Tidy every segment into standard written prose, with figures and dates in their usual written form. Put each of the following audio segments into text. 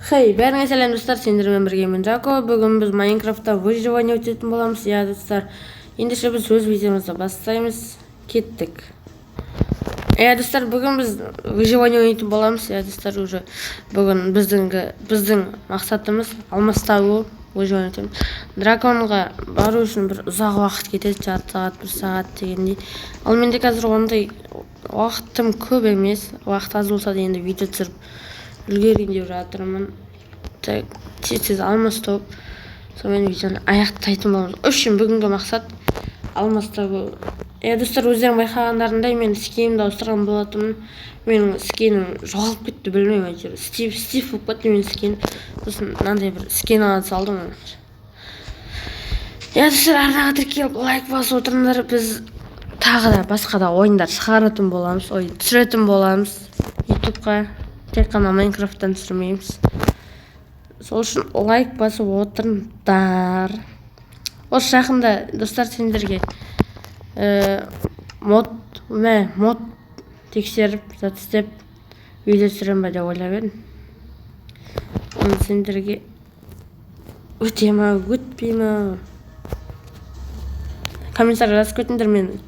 Хей, бәріңе сәлем достар, сендермен бірге мен Жако. Бүгін біз Майнкрафтта выживание өтетін боламыз. Иә достар, ендеше біз өз видеомызды бастаймыз. Кеттік. Иә достар, бүгін біз выживание өтетін боламыз. Иә достар, уже бүгін біздің мақсатымыз алмас табу. Выживание өтеміз. Драконға бару үшін бір ұзақ уақыт кетеді, жарты сағат, 1 сағат дегендей. Ал менде қазір ондай уақытым көп емес. Уақыт аз болса да енді видео түсіріп үлгерейін деп жатырмын. Тез алмас тауып, сонымен видеоны аяқтайтын боламыз. Үшін бүгінгі мақсат алмас табу. Достар, өздерің байқағандарындай мен скинімді ауыстырған болатынмын. Менің скинім жоғалып кетті, білмеймін әйтеуір. Стив болып кетті менің скин. Сосын мынандай бір скин алып салдым. Достар, арнаға тіркеліп лайк басып отырыңдар. Біз тағы да басқа да ойындар шығаратын боламыз, түсіретін боламыз ютубқа. Тек қана Майнкрафттан түсірмейміз. Сол үшін лайк басып отырыңдар. Осы жақында достар сендерге мод тексеріп істеп видео түсірем ба деп ойлап едім. Оны сендерге өте ма, өтпей ма? Комментарий жазып кетіңдер, мен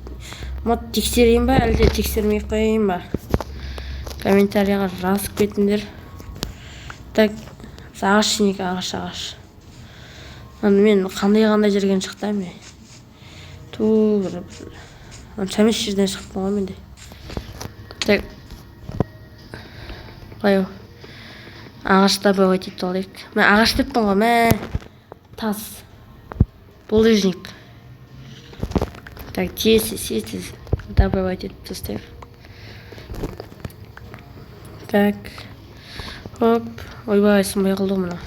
мод тексерейін ба, әлде тексермей қояйын ба? Комментарийға жазып кетіңдер. Так, ағаш шинек, ағаш. Мен қандай жерден шықтым мен? Шәмес жерден шықтым ғой менде. Так, қойу. Ағашта бөгет етіп алайық. Мен ағаш деппін ғой, тас. Булыжник. Так, тез. Добавить етіп тастайық. Так. Хоп. Ойбай, сынбай қалды мұна.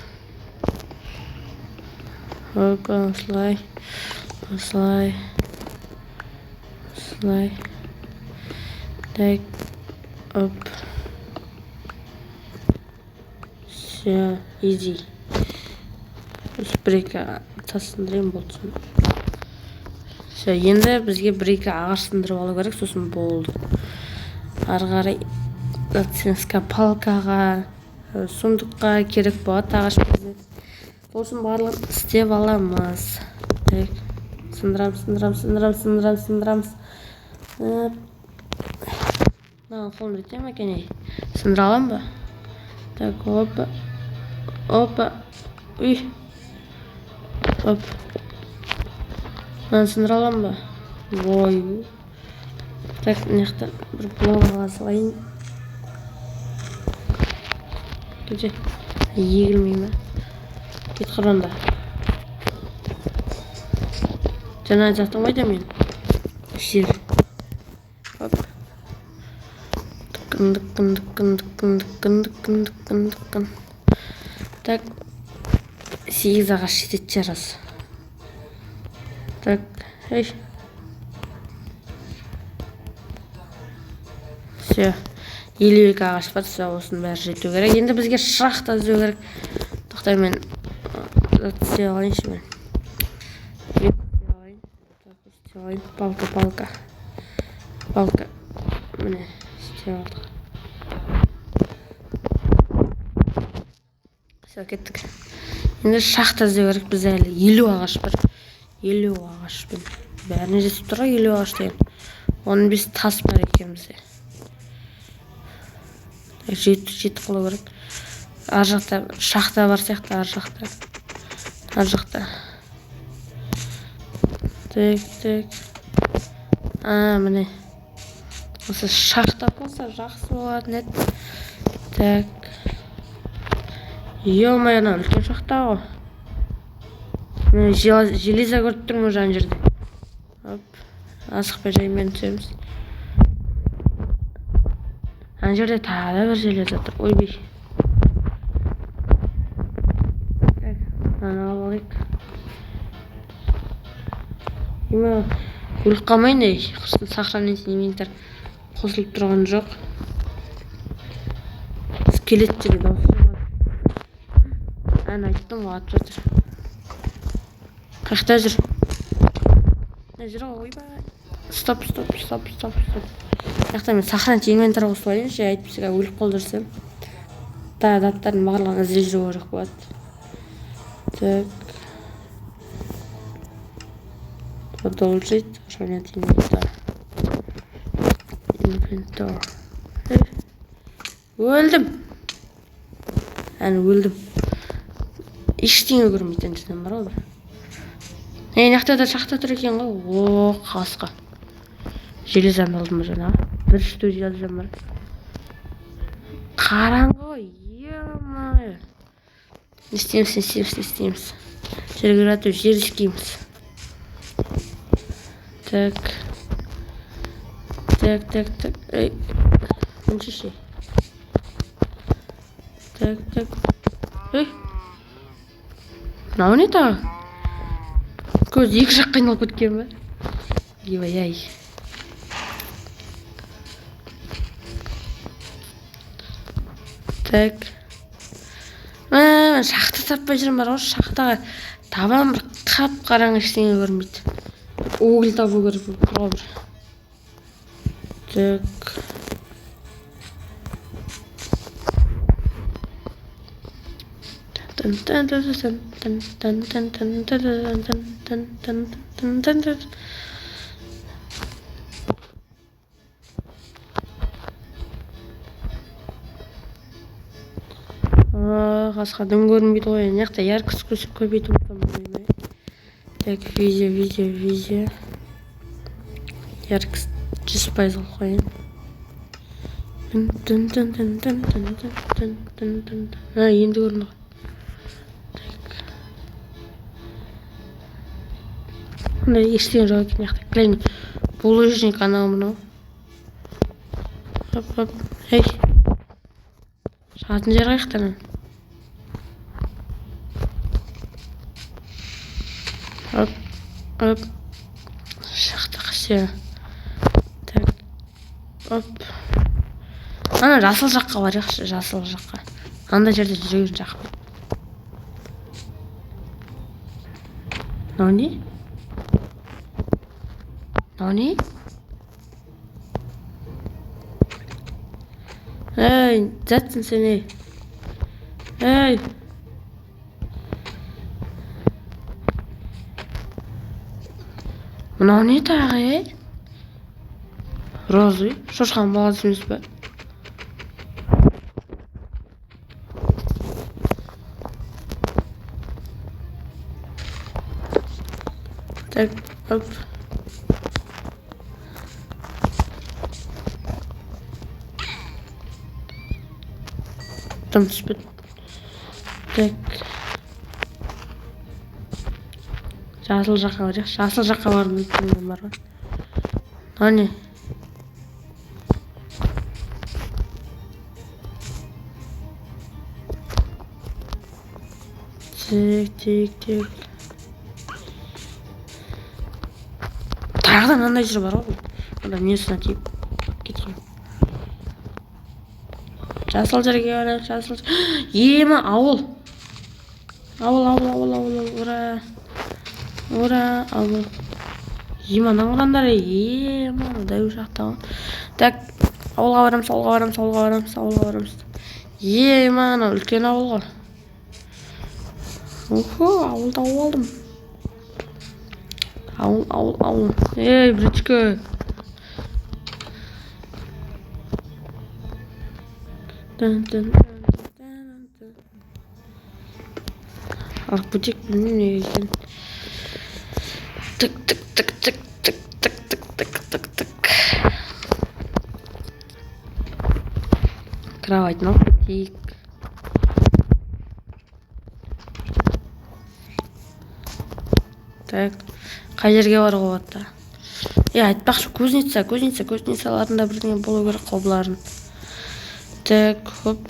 Хоп, осылай. Так. Оп. Все, изи. Бір-екі тас сындырайын болсын. Все, енді бізге бір-екі ағаш сындырып алу керек, сосын болды. Ары қарай цинска палкаға, сундыққа керек болады ағаш береді. Сосын барлығын істеп аламыз. Так, сындырамыз. Қолым жете ме екен? Сындыра алам ба? Так, опа. Үй. Оп. Сындыра алам ба? Ой. Так, мынаяқтан бір блогға салайын. Кете, егілмей ме? Кет қырында. Жаңа жақтың ғой да мен. Жер. Оп. Дыққын. Так. 8 ағаш жетеді жарас. Так. Ей. Все. 52 ағаш бар. Осының бәрі жету керек. Енді бізге шырақта іздеу керек. Тоқтай мен істей алайыншы мен. Палка. Міне, істей алдық. Все, кеттік. Енді шахта іздеу керек. Біз әлі 50 ағаш бар. 50 ағашпен. Бәріне жетіп тұр ғой 50 ағаш деген. 15 тас бар екен бізде. Жетіп қалу керек. Ар жақта шахта бар сияқты, ар жақта. Так. Міне. Осы шахта болса жақсы болатын еді. Так. Ё-моё, үлкен шахта ғой. Мен железо көріп тұрмын жан жерде. Оп. Асықпай жаймен түсеміз. Ана жерде тағы бір железо тұр. Ойбай. Ана алайық. Өліп қалмайын ей. Сохранить инвентарь қосылып тұрған жоқ. Скелет жерде дауыс шығады. Айттым ғой, атып жатыр. Қайықта жүр. Жүр ғой, ойбай. Стоп. Яқта мен сохранить инвентарь қосып алайыншы, әйтпесе өліп қалдырсам. заттардың барлығын іздеп жүру керек болады. Так. Продолжить. Нет инвентарь. Инвентарь. Өлдім. Өлдім. Ештеңе көрмейтін жүрдім бар ғой. Мынақта да шахта тұр екен ғой. О, қасқа. Железан алдым жаңа. Бір штук железан бар. Қараңғы, ема. Не істейміз. Жерге жер ішкейміз. Так. Эй. Мыншеше. Так. Эй. Мынау не тағы? Көз екі жаққа айналып кеткен бе? Ебай-ай. Так. Шахта таппай жүрмін бар ғой. Шахтаға табан бір қап-қараңғы ештеңе көрмейді. Уголь табу керек бір. Так. Қасқа дым көрінбейді ғой. Мынақта яркость көбейтіп отырмын. Так, видео. Яркость 100% қойын. Енді көрінді ғой. Мындай ештеңе жоқ екен мынақта. Клейм. Булыжник анау мынау. Хоп. Ей. Шығатын жер қаяқтан? Оп. Шахта қасия. Так. Оп. Ана жасыл жаққа барайықшы, жасыл жаққа. Анда жерде жүрген жаққа. Науни? Эй, жатсың сен ей. Эй. Мынау не тағы, ей? Розы, шошқан баласы емес пе? Так, оп. Там түспеді. Так. Жасыл жаққа барайық. Жасыл жаққа барып өткен бар ғой. Ане. Тек. Тағыдан андай жер бар ғой. Анда несіне тиіп кеткен. Жасыл жерге барайық, жасыл. Ема, ауыл. Ура, ауыл. Ема, наңғырандар, ема, дәу шақта. Так, ауылға барамыз. Ема, үлкен ауылға. Уху, ауылда алдым. Ауыл. Ей, бричка. Арбутик білмеймін екен. Тік. Кроватьны алып кетейік. Так, қай жерге баруға болады? Айтпақшы, кузницаларында бірдеңе болу керек қой бұлардың. Так, хоп.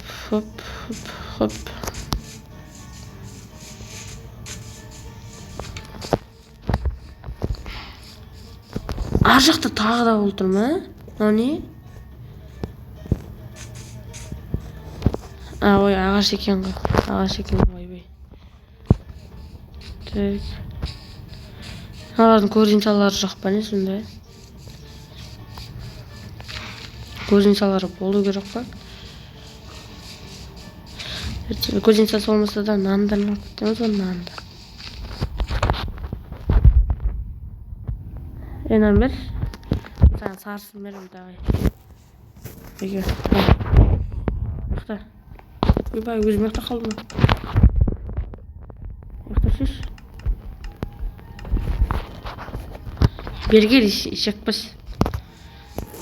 Ар жақта тағы да болып тұр ма? Мынау не? Ой, ағаш екен ғой. Так. Алардың координаталары жоқ па не сонда? Координаталары болу керек па? Гусеница болмаса да нандан алып кетеміз ғой, нанды. Нан бер. Саған сарысын беремін давай. Егер. Ұйықта. Ойбай, өзім ұйықта қалдым. Ұйықта шеш. Бергел, ішекпіс.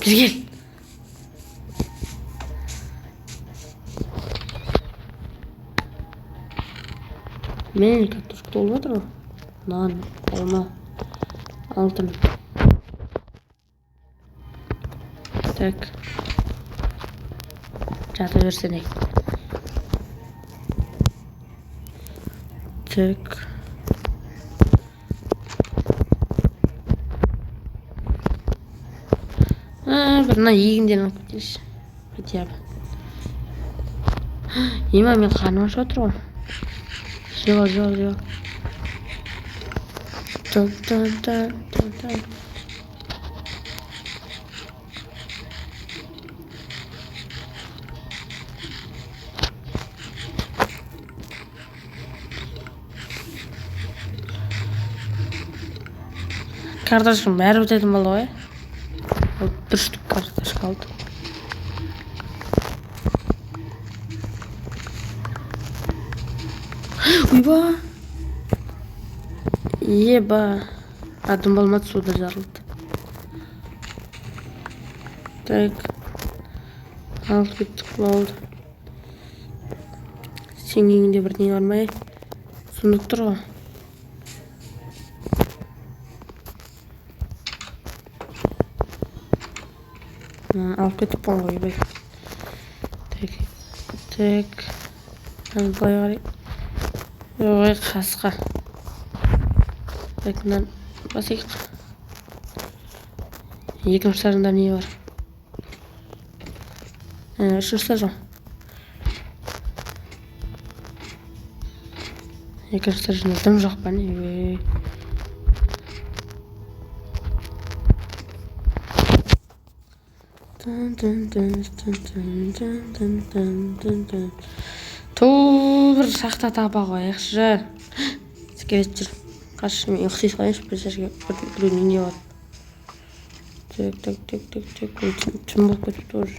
Бергел. Мен картошка толып отыр ғой. Нан, алма, алтын. Так. Жата берсене. Так. Бір мына егінден алып кетейінші. Хотя бы. Ема, мен қарным ашып отыр ғой. Жоқ. Картошкам бәрі бітетін болды ғой. Бір штук картошка қалды. Ойба! Еба! Адым болмады, суда жарылды. Так. Алып кеттік болды. Сеніңінде бірдеңе бар ма? Сундук тұр ғой. Алып кетіп болған ғой, ойбай. Так. Былай қарай. Ой, қасқа. Так, мынаны басайық. Екінші сарында не бар? Үшінші сар жоқ. Екінші сарында дым жоқ па не? Бір шақта таба қояқшы. Скелет жүр. Қаршы мен ұқсайыз қойыңшы бір жерге біреудің не бар. Так. Түн болып кетіпті уже.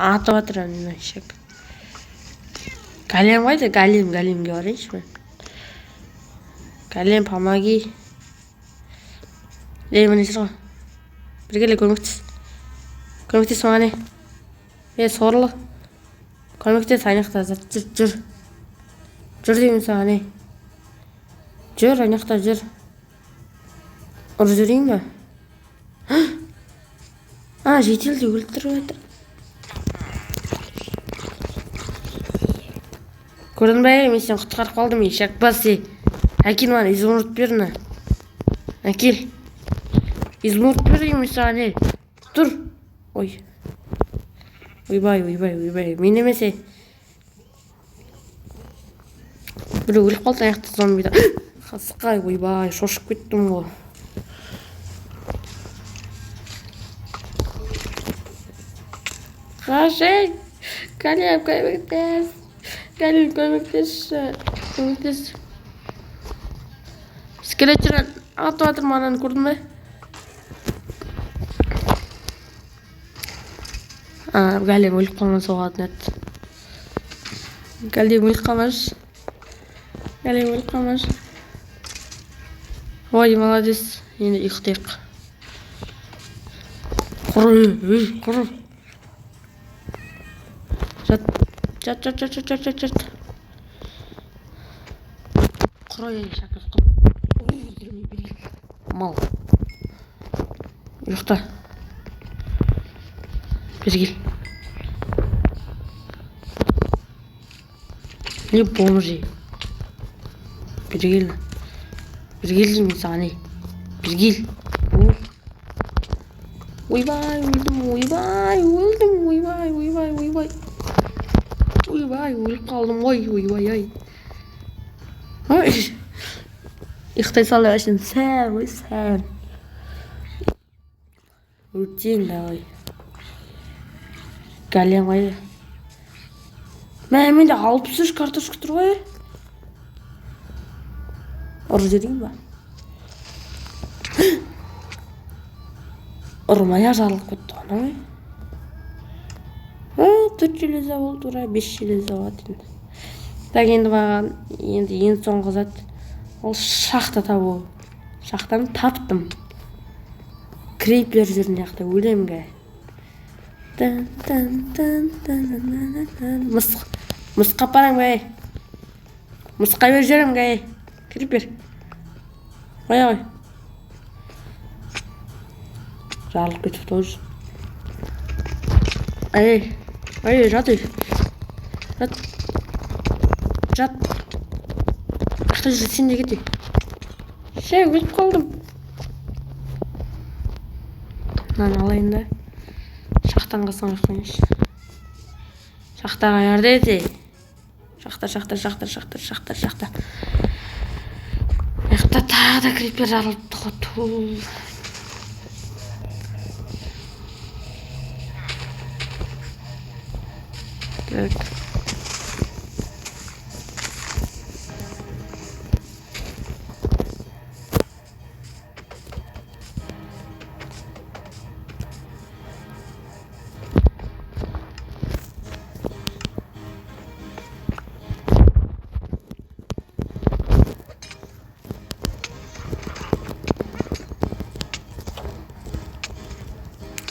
Атып атыр әнін шек. Галем қойды, галемге барайыншы мен. Галем, помоги. Міне жүр ғой. Біргелі көмектес. Көмектес маған не? Сорлы. Көмектес айнақта жүр. Жүр деймін саған не? Жүр, айнақта жүр. Ұры жүрейін ба? Жетелді өлтіріп отыр. Көрдің бе, мен сен құтқарып қалдым, ешек бас е. Әкел маған изумруд беріні. Әкел. Изумруд берейін саған не? Тұр. Ой. Ойбай. Мен емесе. Бір өліп қалды аяқты зомбида. Қасқай, ойбай, шошып кеттім ғой. Қашай. Галем, көмектес. Галем, көмектес. Скелет жүрген атып атыр маған, көрдің бе? Галем өліп қалман соғатын әді. Галем өліп қалмаш. Ой, молодец. Енді ұйықтайық. Құры. Жат. Құры, шақыз құры. Мал. Ұйықта. Бергел. Не бомжи. Бергел деймін саған не? Бергел. Ойбай, өлдім. Ойбай, өліп қалдым ғой, ойбай. Ұйықтай салы әшін сән. Өтсең давай. Галем қайды. Менде 63 картошка тұр ғой. Ұры жіберейін ба? Ұрмая жарылып кетті ғана ғой. 4 железа болды, 5 железа болады енді. Так, енді маған ең соңғы зат ол шахта табу. Шахтаны таптым. Крейпер жүрген жақта өлемге. Мысқа апарам бәй. Мысқа бер жүрем бәй. Крейпер. Қоя ғой. Жарылып кетіп тұр. Жат үй. Жат. Қақта жүрді, сен де кете. Өліп қалдым. Мынаны алайын да. Шахтан қасың қойшы. Шахтаға ярды ете. Шахта. Яқта тағы да крипер жарылыпты ғой. Так.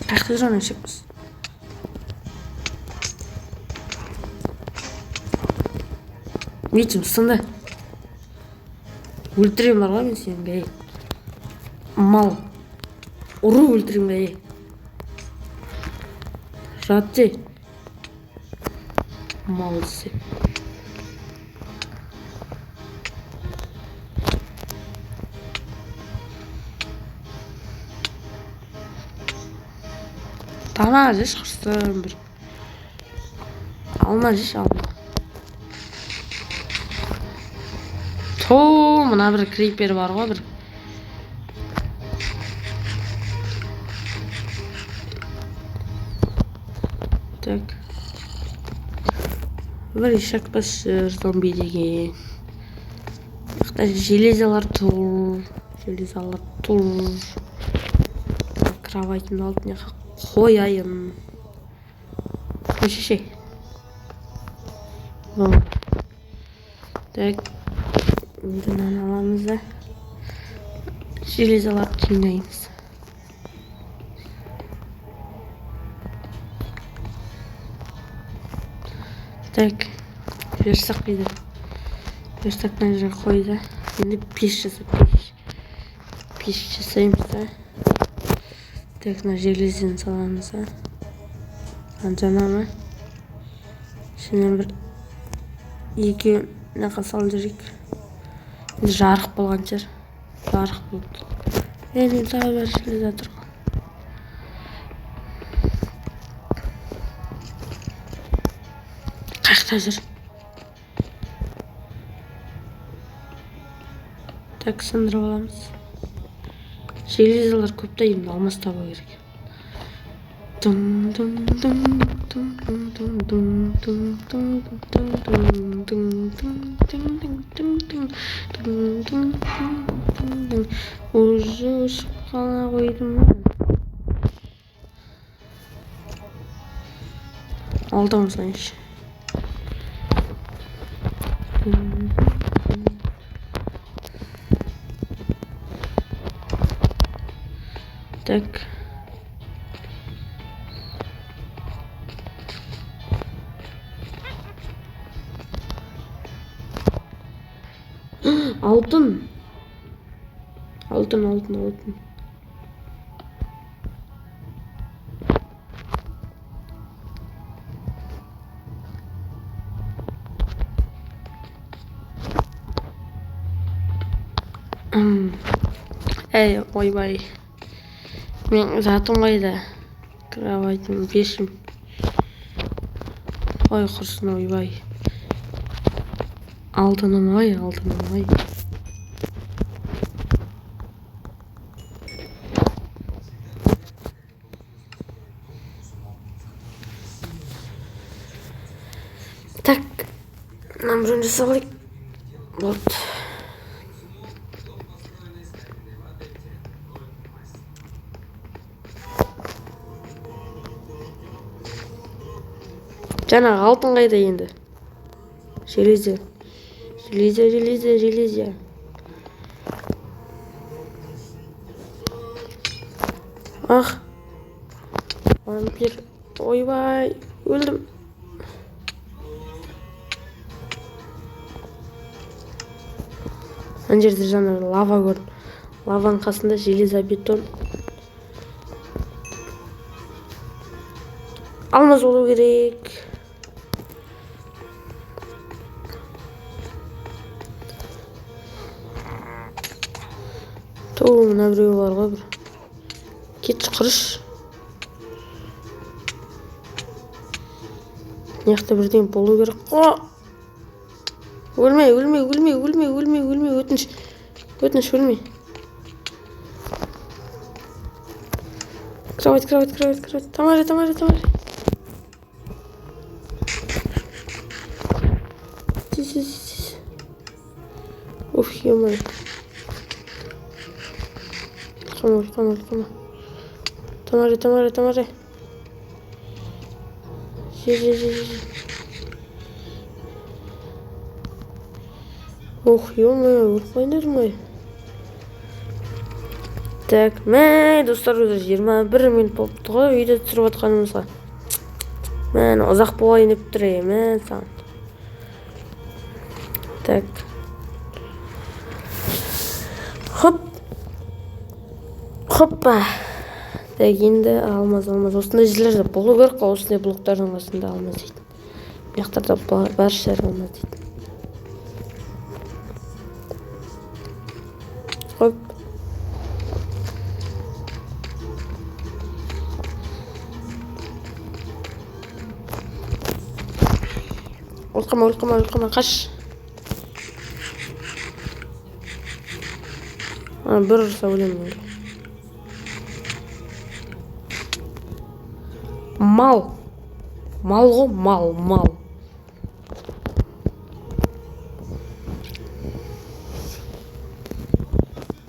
Қақты жаны шекпіз. Нетім сынды. Өлтірем бар ғой мен сен бәй. Мал. Ұры өлтірем бәй. Жатты. Мал десе. Тана жеш қырсын бір. Алма жеш алма. Мына бір крипер бар ғой бір. Так. Бір ешек басыр зомби деген. Қақта железалар тұр. Кроватының алтына қояйын. Көшеше. Так. Мынаны аламыз да. Железаларды жинаймыз. Так. Версақ дейді. Версақ мына жерге қойды. Енді пеш жасаймыз да. Так, мына железені саламыз да. Жана ма? Ішінен бір екеуін нақа салып жүрейік. Жарық болған жер. Жарық болды. Енді тағы бір железа тұр. Қақта жүр. Так, сындырып аламыз. Железалар көп та енді алмас табу керек. Уже шыққана қойдым. Алдым сайыншы. Так. Алтын. Ойбай. Мен затым қайда? Кроватым, бешім. Ой, құрсын, ойбай. Алтыным ой. Так, Мына біреуін жасап алайық. Болды. Жаңағы алтын қайда енді? Железо. Ах, вампир. Ойбай, өлдім. Ана жерде жаңа лава көрдім. Лаваның қасында железобетон. Алмаз болу керек. Мына біреу бар ғой бір. Кетші құрыш. Мыняқта бірдеңе болу керек. Өлмей, өтініш өлмей. Кровать. Тамара. Тиз. Уф, ё-моё. Қама. Тамара. Же. Ох, ё-моё, өліп ма? Так, достар, 21 минут болыпты ғой видео түсіріп отқанымызға. Ұзақ болайын деп тұр саған. Так. Хоппа. Так, енді алмаз. Осындай жерлерде болу керек қой, осындай блоктардың арасында алмаз дейді. Мияқтарда бар шар алмаз дейді. Хоп. Олқама, қаш. Бір ұрса өлемін. Мал ғой, мал.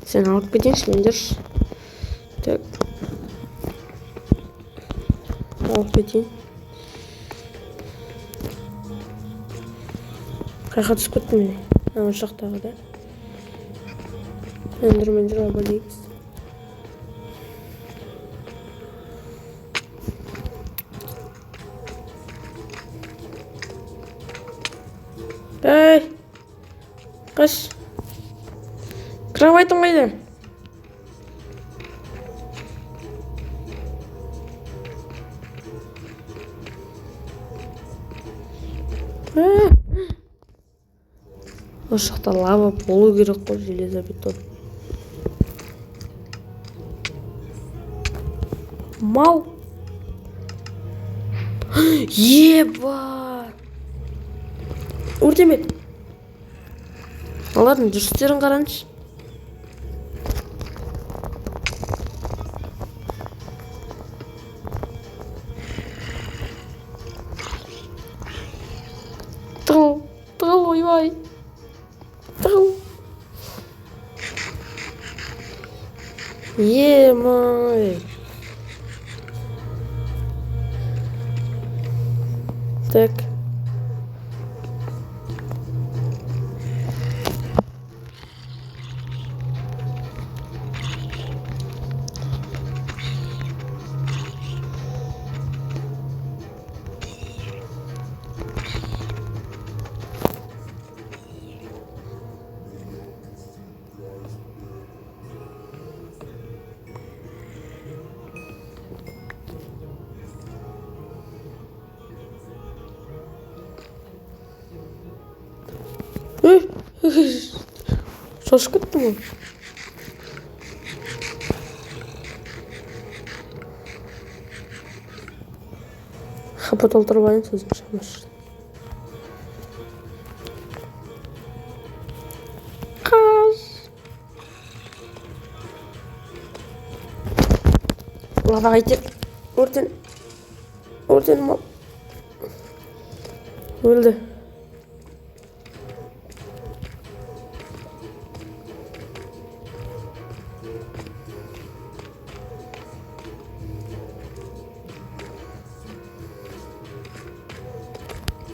Сен алып кетеңші, мен жүрші. Так. Алып кетейін. Қайқа түсіп кеттім мен. Ана жақтағы да. Эндермендер албалейміз. Эй, қаш. Кроватың қайда? Осы жақта лава болу керек қой, железобетон. Мал. Еба. Өртемет. Алардың жүрістерін қараңызшы. Тығыл, ойбай. Тығыл. Е-май. Так. Шошып кеттім ғой. Хапа толтырып алайын сөзім шамашы. Қаш. Лава қайтер. Өртен мал. Өлді.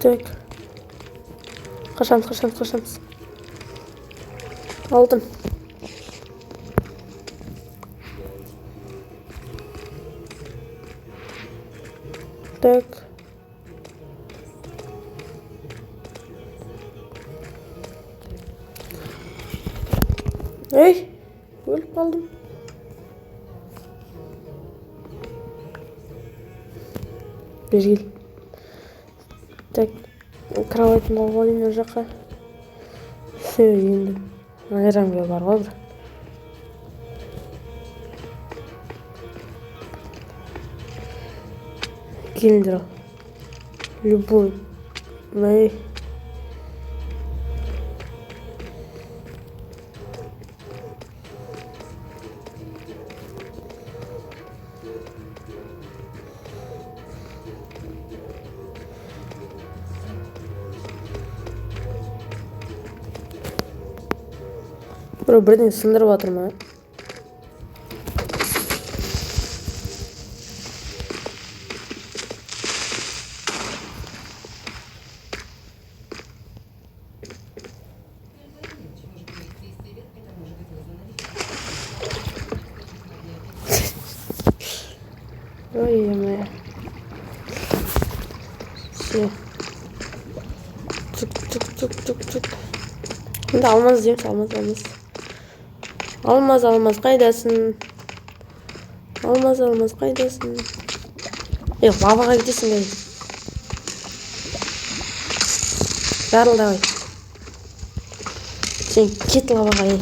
Так. Қашамыз. Алдым. Так. Ей, өліп қалдым. Бері кел. Так, кроватьты алып алайын мына жаққа. Все, енді айранға бар ғой бір. Келіндер ал. Любой. Ей. Біреу бірдеңе сындырып жатыр ма? Ой-ой-ой. Все. Чук. Енді алмаз дейміз, алмаз қайдасың? Алмаз қайдасың? Лаваға кетесің ғой. Жарыл давай. Сен кет лаваға, ей.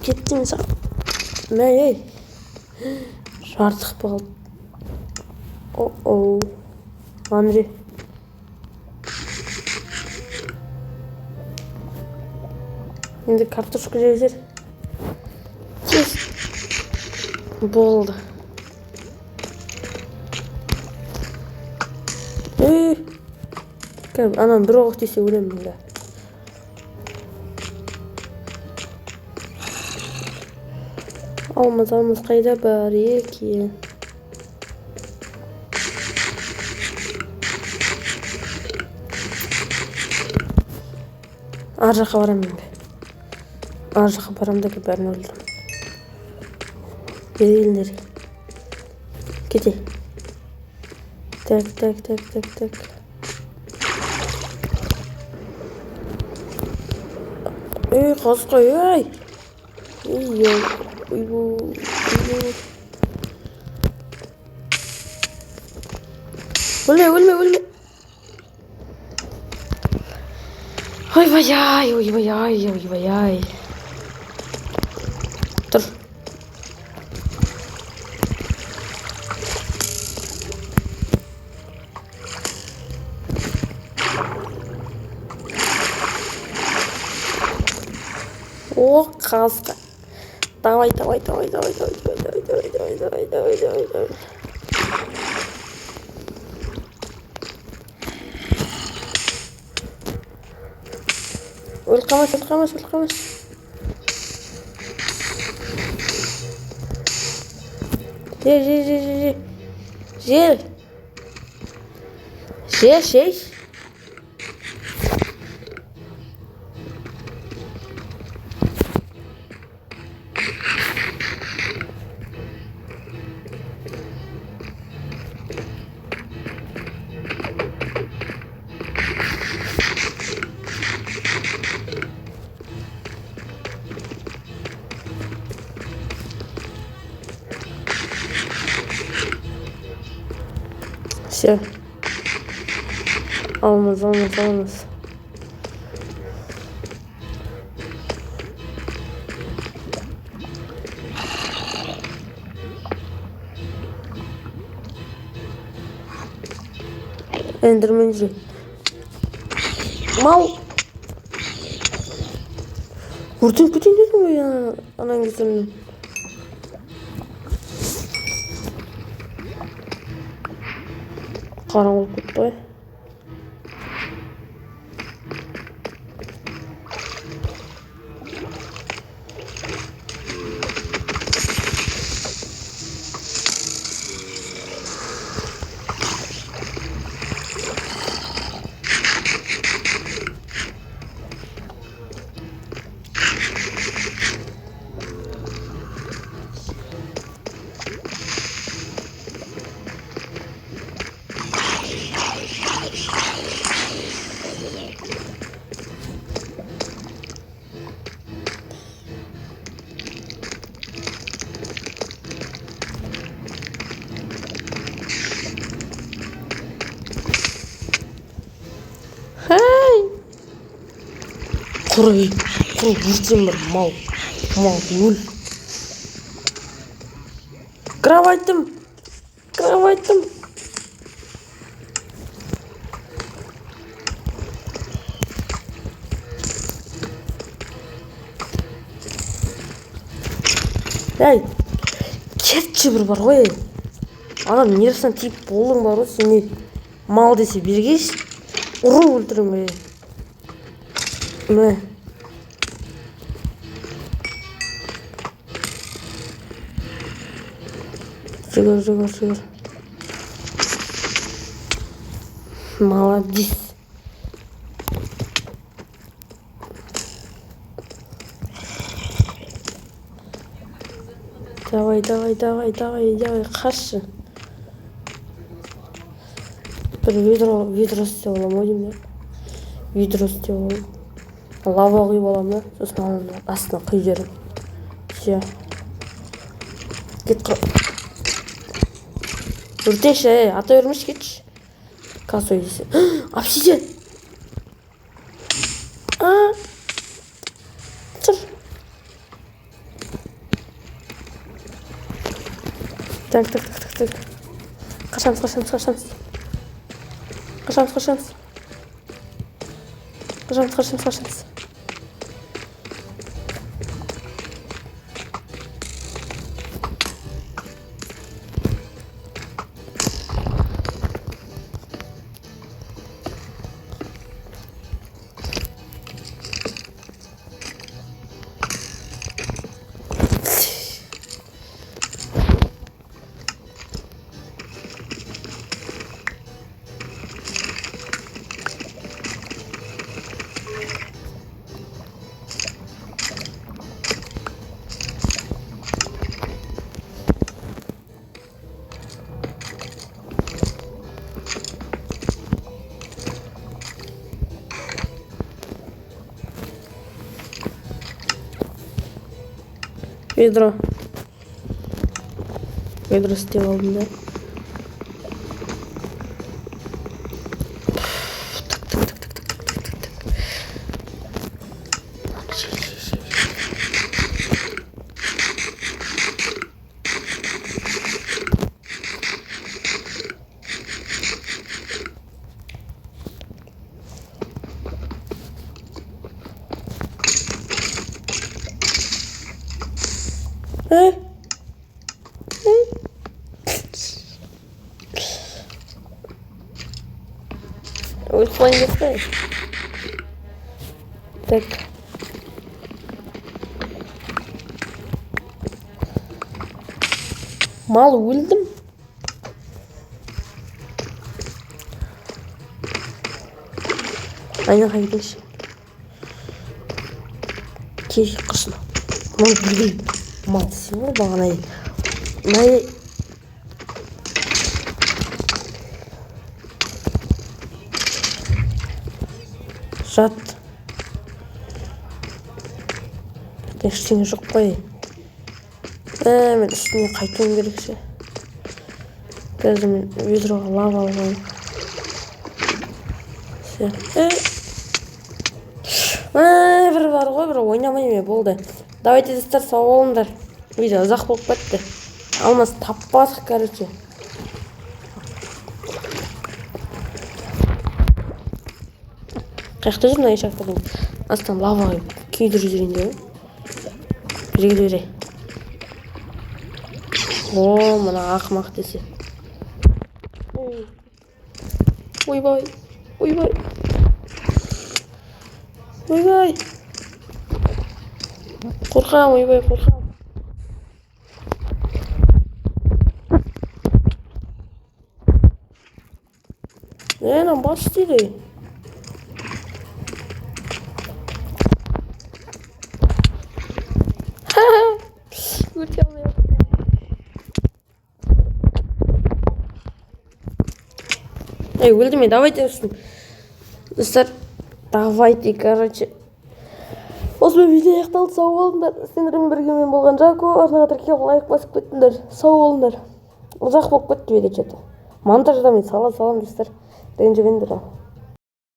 Кет деймін саған. Мә, ей. Жартық қалды. О-оу. Андрей. Енді картошка жезер. Тез. Болды. Анан бір оқ десе өлемін да. Алмаз қайда бар екен? Ар жаққа барамын енді. Ар жаққа барамын да бәрін өлдірім. Бері келіңдер. Кете. Так. Ей, қасқай, ей! Өлме. Ой-бай-ай. Тұр. О, қасқа. Давай. Өлқамас. Жер. Все. Алмаз. Эндермен жүр. Мал. Көрден дедің ғой анан кезімнен. Қараңғылық кетті ғой. Хай! Құр өлсем бір мал өл. Қырап айттым. Әй, кетші бір бар ғой. Адам нерсін тиіп болың бар ғой, сен не мал десе бергейші. Ұрып өлтірім ғой. Міне. Жүгір. Молодец. Давай, қашшы. Бір ведро істеп алам ой деймін. Ведро істеп алам. Лава құйып алам да, сосын оның астына құйып жіберем. Все. Кет қыр. Өртенші, ата өрмеш кетші. Косой десе. Обсидиан. Тұр. Так. Қашамыз. Ведро істеп алдым да. Ойқылайын. Так. Мал өлдім. Айнаға келші. Кеш қыршын. Мал білгейін. Мал десем ғой бағана ел. Жат. Ештеңе жоқ қой. Мен үстіне қайтуым керекші. Қазір мен ведроға лава алғанмын. Бір бар ғой, бір ойнамайме болды. Давайте достар, сау болыңдар. Видео ұзақ болып кетті. Алмас таппадық, короче. Қаяқта жүрмін ай шақтадың. Астан лава күйдіріп жүрейін деп. Жүре. О, мына ақымақ десе. Ойбай. Қорқам. Нан бас істейді. Өрте алмай. Өлдіме, давайте ұшын. Достар, давайте, короче. Осымен видео аяқталды, сау болыңдар. Сендермен біргемен болған Жако. Артыңа тіркеп лайк басып кеттіңдер. Сау болыңдар. Ұзақ болып кетті видео чаты. Монтажда мен салам достар. Ренжімеңдер ал.